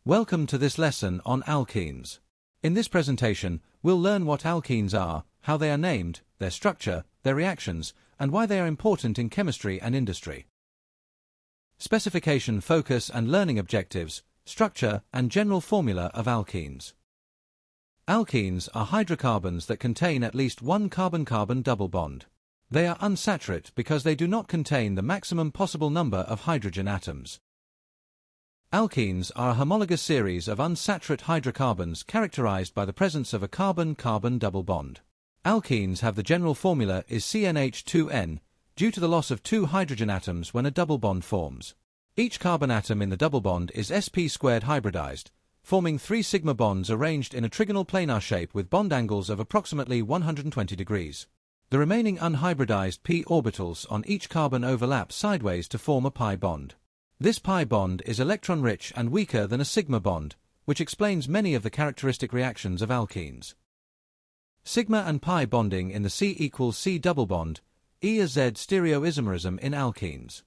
Welcome to this lesson on alkenes. In this presentation, we'll learn what alkenes are, how they are named, their structure, their reactions, and why they are important in chemistry and industry. Specification, focus and learning objectives, structure and general formula of alkenes. Alkenes are hydrocarbons that contain at least one carbon-carbon double bond. They are unsaturated because they do not contain the maximum possible number of hydrogen atoms. Alkenes are a homologous series of unsaturated hydrocarbons characterized by the presence of a carbon-carbon double bond. Alkenes have the general formula is CnH2n, due to the loss of two hydrogen atoms when a double bond forms. Each carbon atom in the double bond is sp² hybridized, forming three sigma bonds arranged in a trigonal planar shape with bond angles of approximately 120 degrees. The remaining unhybridized p orbitals on each carbon overlap sideways to form a pi bond. This pi bond is electron-rich and weaker than a sigma bond, which explains many of the characteristic reactions of alkenes. Sigma and pi bonding in the C=C double bond, E-Z stereoisomerism in alkenes.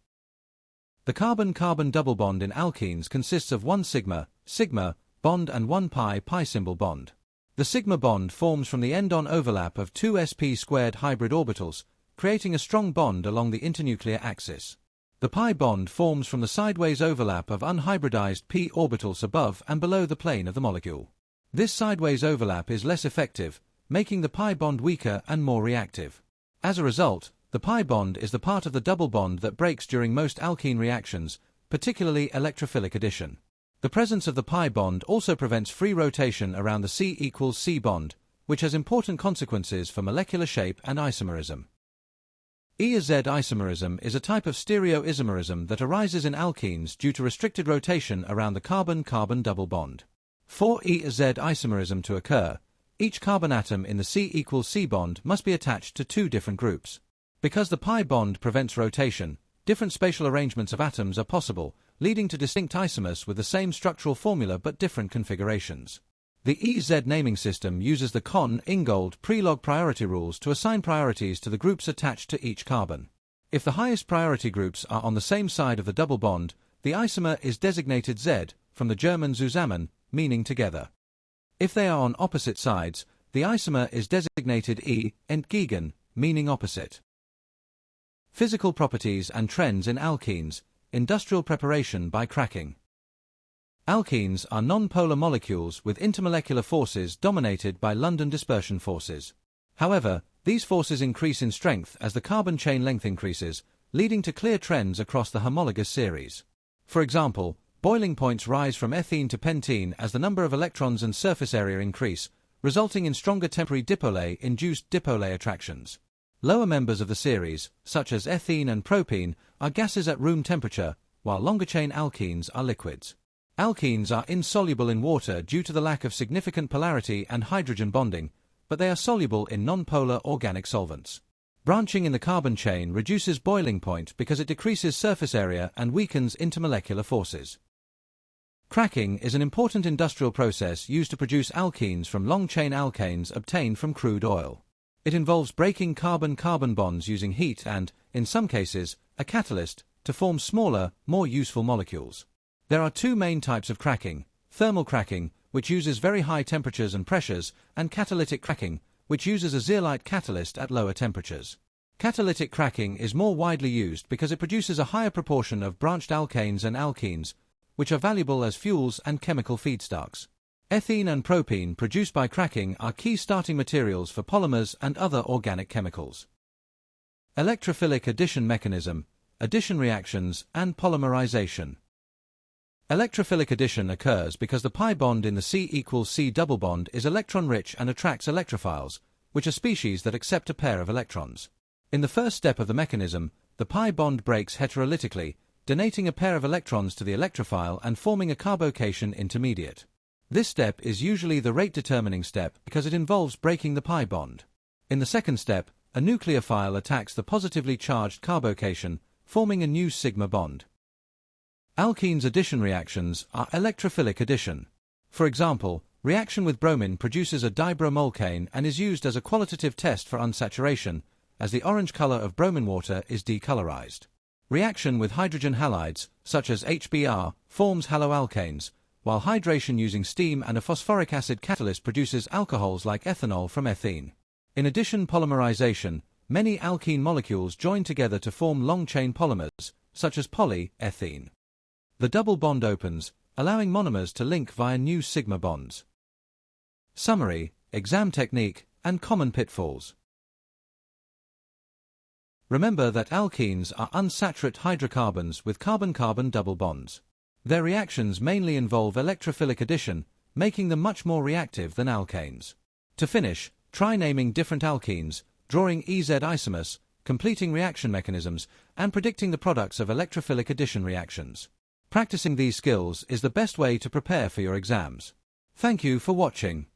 The carbon-carbon double bond in alkenes consists of one sigma bond and one pi symbol bond. The sigma bond forms from the end-on overlap of two sp² hybrid orbitals, creating a strong bond along the internuclear axis. The pi bond forms from the sideways overlap of unhybridized p orbitals above and below the plane of the molecule. This sideways overlap is less effective, making the pi bond weaker and more reactive. As a result, the pi bond is the part of the double bond that breaks during most alkene reactions, particularly electrophilic addition. The presence of the pi bond also prevents free rotation around the C=C bond, which has important consequences for molecular shape and isomerism. E-Z isomerism is a type of stereoisomerism that arises in alkenes due to restricted rotation around the carbon-carbon double bond. For E-Z isomerism to occur, each carbon atom in the C=C bond must be attached to two different groups. Because the pi bond prevents rotation, different spatial arrangements of atoms are possible, leading to distinct isomers with the same structural formula but different configurations. The E-Z naming system uses the Kohn-Ingold pre-log priority rules to assign priorities to the groups attached to each carbon. If the highest priority groups are on the same side of the double bond, the isomer is designated Z, from the German zusammen, meaning together. If they are on opposite sides, the isomer is designated E, entgegen, meaning opposite. Physical properties and trends in alkenes, industrial preparation by cracking. Alkenes are non-polar molecules with intermolecular forces dominated by London dispersion forces. However, these forces increase in strength as the carbon chain length increases, leading to clear trends across the homologous series. For example, boiling points rise from ethene to pentene as the number of electrons and surface area increase, resulting in stronger temporary dipole-induced dipole attractions. Lower members of the series, such as ethene and propene, are gases at room temperature, while longer-chain alkenes are liquids. Alkenes are insoluble in water due to the lack of significant polarity and hydrogen bonding, but they are soluble in non-polar organic solvents. Branching in the carbon chain reduces boiling point because it decreases surface area and weakens intermolecular forces. Cracking is an important industrial process used to produce alkenes from long-chain alkanes obtained from crude oil. It involves breaking carbon-carbon bonds using heat and, in some cases, a catalyst, to form smaller, more useful molecules. There are two main types of cracking: thermal cracking, which uses very high temperatures and pressures, and catalytic cracking, which uses a zeolite catalyst at lower temperatures. Catalytic cracking is more widely used because it produces a higher proportion of branched alkanes and alkenes, which are valuable as fuels and chemical feedstocks. Ethene and propene produced by cracking are key starting materials for polymers and other organic chemicals. Electrophilic addition mechanism, addition reactions, and polymerization. Electrophilic addition occurs because the pi bond in the C=C double bond is electron-rich and attracts electrophiles, which are species that accept a pair of electrons. In the first step of the mechanism, the pi bond breaks heterolytically, donating a pair of electrons to the electrophile and forming a carbocation intermediate. This step is usually the rate-determining step because it involves breaking the pi bond. In the second step, a nucleophile attacks the positively charged carbocation, forming a new sigma bond. Alkenes addition reactions are electrophilic addition. For example, reaction with bromine produces a dibromolcane and is used as a qualitative test for unsaturation, as the orange color of bromine water is decolorized. Reaction with hydrogen halides, such as HBr, forms haloalkanes, while hydration using steam and a phosphoric acid catalyst produces alcohols like ethanol from ethene. In addition, polymerization, many alkene molecules join together to form long-chain polymers, such as polyethene. The double bond opens, allowing monomers to link via new sigma bonds. Summary, exam technique, and common pitfalls. Remember that alkenes are unsaturated hydrocarbons with carbon-carbon double bonds. Their reactions mainly involve electrophilic addition, making them much more reactive than alkanes. To finish, try naming different alkenes, drawing EZ isomers, completing reaction mechanisms, and predicting the products of electrophilic addition reactions. Practicing these skills is the best way to prepare for your exams. Thank you for watching.